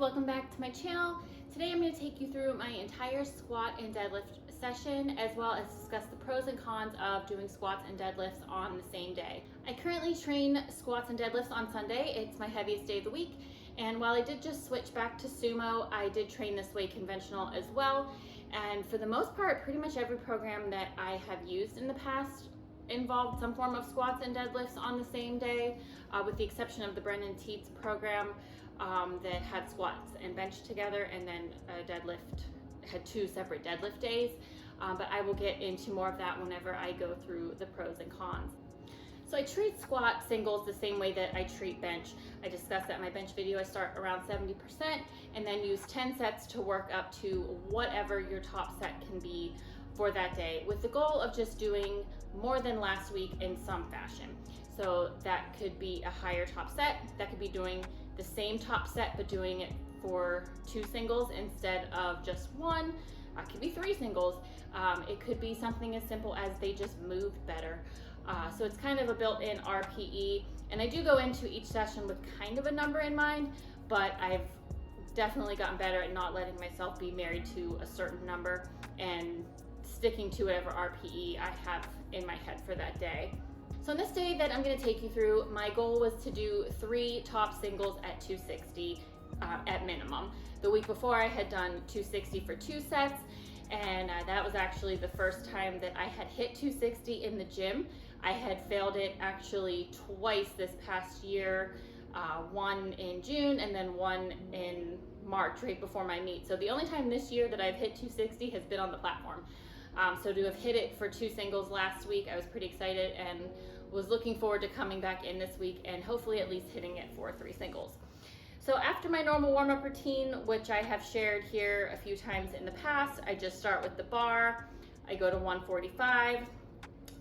welcome back to my channel. Today I'm going to take you through my entire squat and deadlift session, as well as discuss the pros and cons of doing squats and deadlifts on the same day. I currently train squats and deadlifts on Sunday. It's my heaviest day of the week, and while I did just switch back to sumo, I did train this way conventional as well. And for the most part, pretty much every program that I have used in the past involved some form of squats and deadlifts on the same day, with the exception of the Brendan Teets program that had squats and bench together, and then a deadlift, had two separate deadlift days. But I will get into more of that whenever I go through the pros and cons. So I treat squat singles the same way that I treat bench. I discussed that in my bench video. I start around 70% and then use 10 sets to work up to whatever your top set can be for that day, with the goal of just doing more than last week in some fashion. So that could be a higher top set, that could be doing the same top set but doing it for 2 singles instead of just 1. It could be 3 singles. It could be something as simple as they just moved better. So it's kind of a built-in RPE, and I do go into each session with kind of a number in mind, but I've definitely gotten better at not letting myself be married to a certain number and sticking to whatever RPE I have in my head for that day. So on this day that I'm going to take you through, my goal was to do 3 top singles at 260 at minimum. The week before I had done 260 for 2 sets, and that was actually the first time that I had hit 260 in the gym. I had failed it actually twice this past year, one in June and then one in March right before my meet. So the only time this year that I've hit 260 has been on the platform. So to have hit it for 2 singles last week, I was pretty excited and was looking forward to coming back in this week and hopefully at least hitting it for 3 singles. So after my normal warm-up routine, which I have shared here a few times in the past, I just start with the bar. I go to 145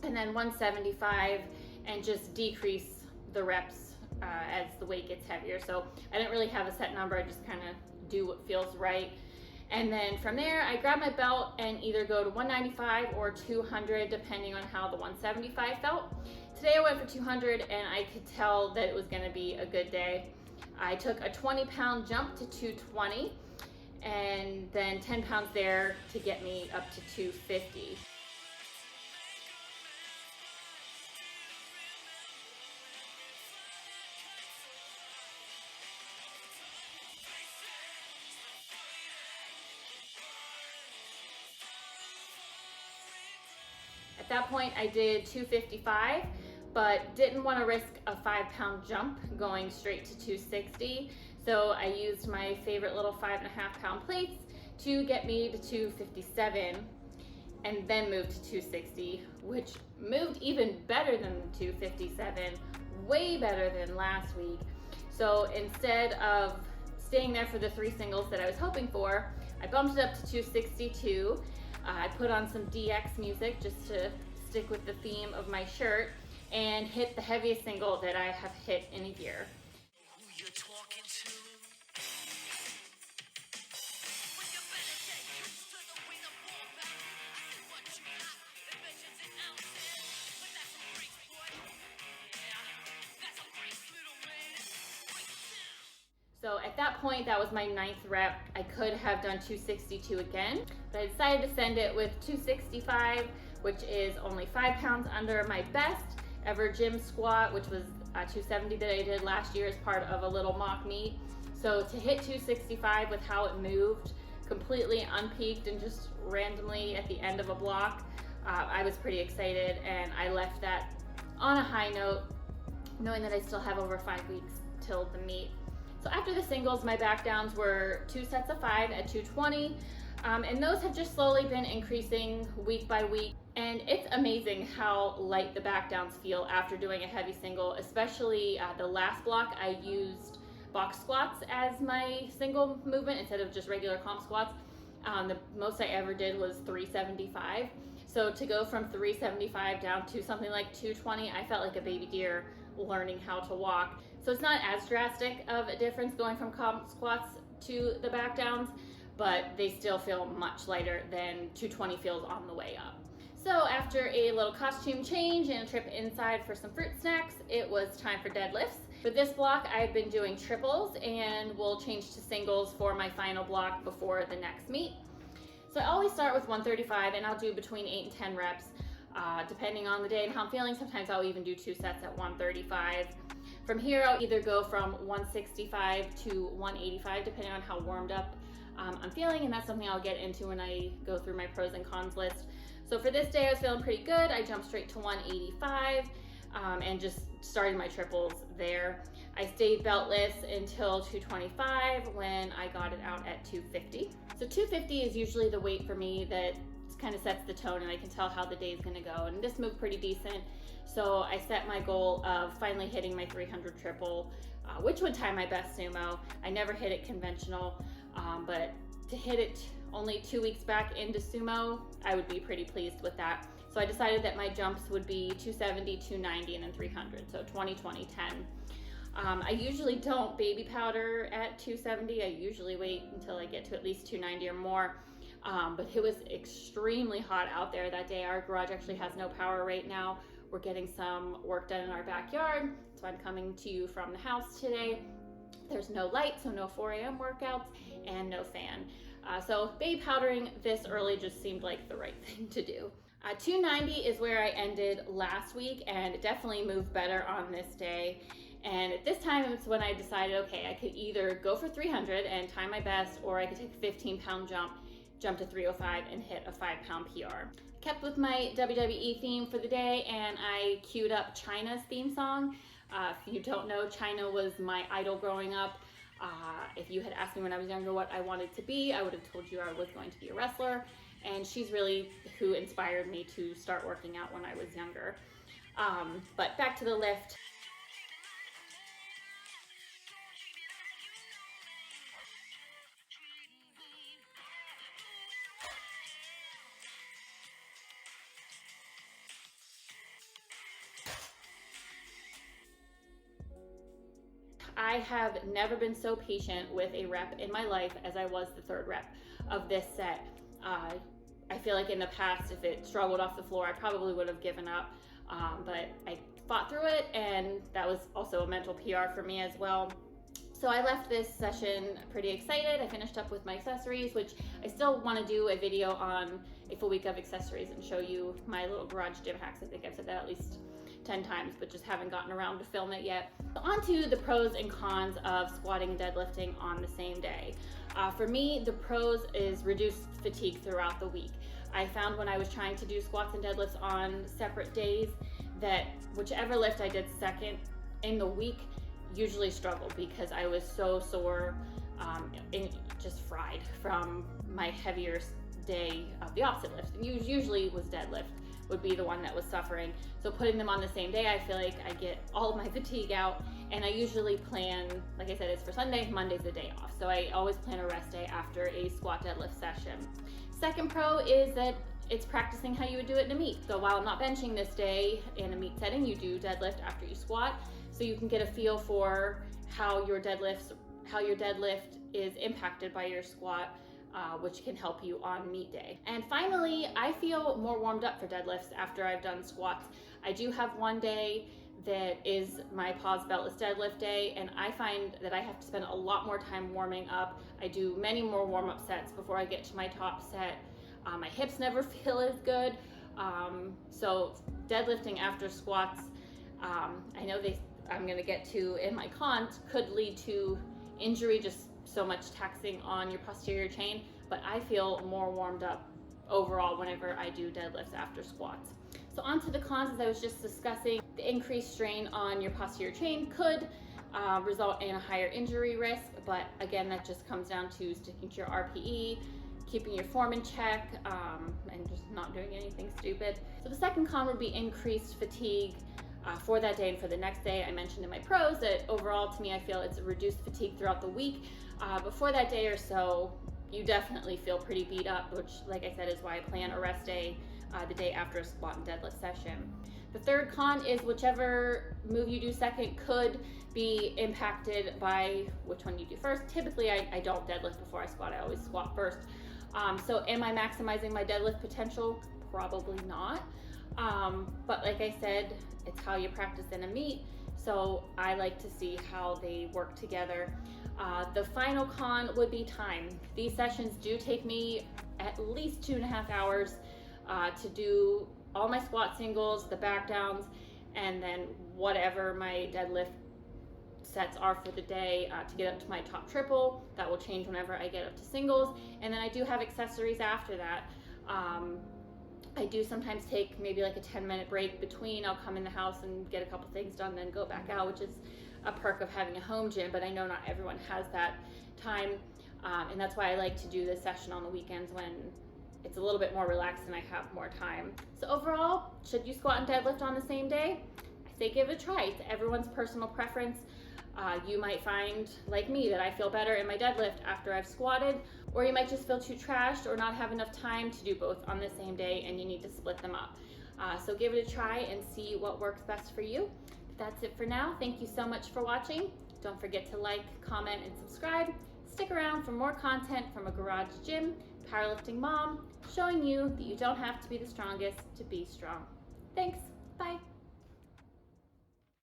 and then 175 and just decrease the reps as the weight gets heavier. So I didn't really have a set number, I just kind of do what feels right. And then from there, I grab my belt and either go to 195 or 200, depending on how the 175 felt. Today I went for 200 and I could tell that it was gonna be a good day. I took a 20-pound jump to 220 and then 10 pounds there to get me up to 250. At that point, I did 255, but didn't want to risk a 5-pound jump going straight to 260. So I used my favorite little 5.5-pound plates to get me to 257 and then moved to 260, which moved even better than 257, way better than last week. So instead of staying there for the 3 singles that I was hoping for, I bumped it up to 262. I put on some DX music just to stick with the theme of my shirt and hit the heaviest single that I have hit in a year. So at that point, that was my 9th rep. I could have done 262 again, but I decided to send it with 265, which is only 5 pounds under my best ever gym squat, which was 270 that I did last year as part of a little mock meet. So to hit 265 with how it moved, completely unpeaked and just randomly at the end of a block, I was pretty excited, and I left that on a high note, knowing that I still have over 5 weeks till the meet. So after the singles, my backdowns were 2 sets of 5 at 220, and those have just slowly been increasing week by week. And it's amazing how light the backdowns feel after doing a heavy single, especially the last block. I used box squats as my single movement instead of just regular comp squats. The most I ever did was 375. So to go from 375 down to something like 220, I felt like a baby deer learning how to walk. So it's not as drastic of a difference going from comp squats to the back downs, but they still feel much lighter than 220 feels on the way up. So after a little costume change and a trip inside for some fruit snacks, it was time for deadlifts. For this block, I've been doing triples and we'll change to singles for my final block before the next meet. So I always start with 135 and I'll do between 8 and 10 reps, depending on the day and how I'm feeling. Sometimes I'll even do 2 sets at 135. From here, I'll either go from 165 to 185, depending on how warmed up I'm feeling, and that's something I'll get into when I go through my pros and cons list. So for this day, I was feeling pretty good. I jumped straight to 185 and just started my triples there. I stayed beltless until 225 when I got it out at 250. So 250 is usually the weight for me that kind of sets the tone, and I can tell how the day is going to go. And this moved pretty decent. So I set my goal of finally hitting my 300 triple, which would tie my best sumo. I never hit it conventional, but to hit it only 2 weeks back into sumo, I would be pretty pleased with that. So I decided that my jumps would be 270, 290, and then 300. So 20, 20, 10. I usually don't baby powder at 270. I usually wait until I get to at least 290 or more. But it was extremely hot out there that day. Our garage actually has no power right now. We're getting some work done in our backyard, so I'm coming to you from the house today. There's no light, so no 4 a.m. workouts and no fan. So baby powdering this early just seemed like the right thing to do. 290 is where I ended last week, and it definitely moved better on this day. And at this time, it's when I decided, okay, I could either go for 300 and tie my best, or I could take a 15-pound jump to 305 and hit a 5-pound PR. Kept with my WWE theme for the day, and I queued up Chyna's theme song. If you don't know, Chyna was my idol growing up. If you had asked me when I was younger what I wanted to be, I would have told you I was going to be a wrestler, and she's really who inspired me to start working out when I was younger. But back to the lift. I have never been so patient with a rep in my life as I was the third rep of this set. I feel like in the past, if it struggled off the floor, I probably would have given up, but I fought through it, and that was also a mental PR for me as well. So I left this session pretty excited. I finished up with my accessories, which I still want to do a video on a full week of accessories and show you my little garage gym hacks. I think I've said that at least 10 times, but just haven't gotten around to film it yet. So on to the pros and cons of squatting and deadlifting on the same day. For me, the pros is reduced fatigue throughout the week. I found when I was trying to do squats and deadlifts on separate days that whichever lift I did second in the week usually struggled because I was so sore and just fried from my heavier day of the opposite lift. And usually was deadlift would be the one that was suffering. So putting them on the same day, I feel like I get all of my fatigue out, and I usually plan, like I said, it's for Sunday, Monday's the day off. So I always plan a rest day after a squat deadlift session. Second pro is that it's practicing how you would do it in a meet. So while I'm not benching this day in a meet setting, you do deadlift after you squat, so you can get a feel for how your deadlift is impacted by your squat, which can help you on meet day. And finally, I feel more warmed up for deadlifts after I've done squats. I do have one day that is my pause beltless deadlift day, and I find that I have to spend a lot more time warming up. I do many more warm-up sets before I get to my top set. My hips never feel as good. So deadlifting after squats, I know I'm gonna get to in my cons, could lead to injury, just so much taxing on your posterior chain, but I feel more warmed up overall whenever I do deadlifts after squats. So on to the cons, as I was just discussing, the increased strain on your posterior chain could result in a higher injury risk, but again, that just comes down to sticking to your RPE, keeping your form in check, and just not doing anything stupid. So the second con would be increased fatigue for that day and for the next day. I mentioned in my pros that overall, to me, I feel it's a reduced fatigue throughout the week. Before that day or so, you definitely feel pretty beat up, which, like I said, is why I plan a rest day the day after a squat and deadlift session. The third con is whichever move you do second could be impacted by which one you do first. Typically, I don't deadlift before I squat. I always squat first. So am I maximizing my deadlift potential? Probably not. But like I said, it's how you practice in a meet. So So I like to see how they work together. The final con would be time. These sessions do take me at least 2.5 hours to do all my squat singles, the back downs, and then whatever my deadlift sets are for the day to get up to my top triple. That will change whenever I get up to singles. And then I do have accessories after that. I do sometimes take maybe like a 10-minute break between. I'll come in the house and get a couple things done, then go back out, which is a perk of having a home gym, but I know not everyone has that time. And that's why I like to do this session on the weekends when it's a little bit more relaxed and I have more time. So overall, should you squat and deadlift on the same day? I say give it a try. It's everyone's personal preference. You might find, like me, that I feel better in my deadlift after I've squatted, or you might just feel too trashed or not have enough time to do both on the same day and you need to split them up. So give it a try and see what works best for you. That's it for now. Thank you so much for watching. Don't forget to like, comment, and subscribe. Stick around for more content from a garage gym, powerlifting mom, showing you that you don't have to be the strongest to be strong. Thanks.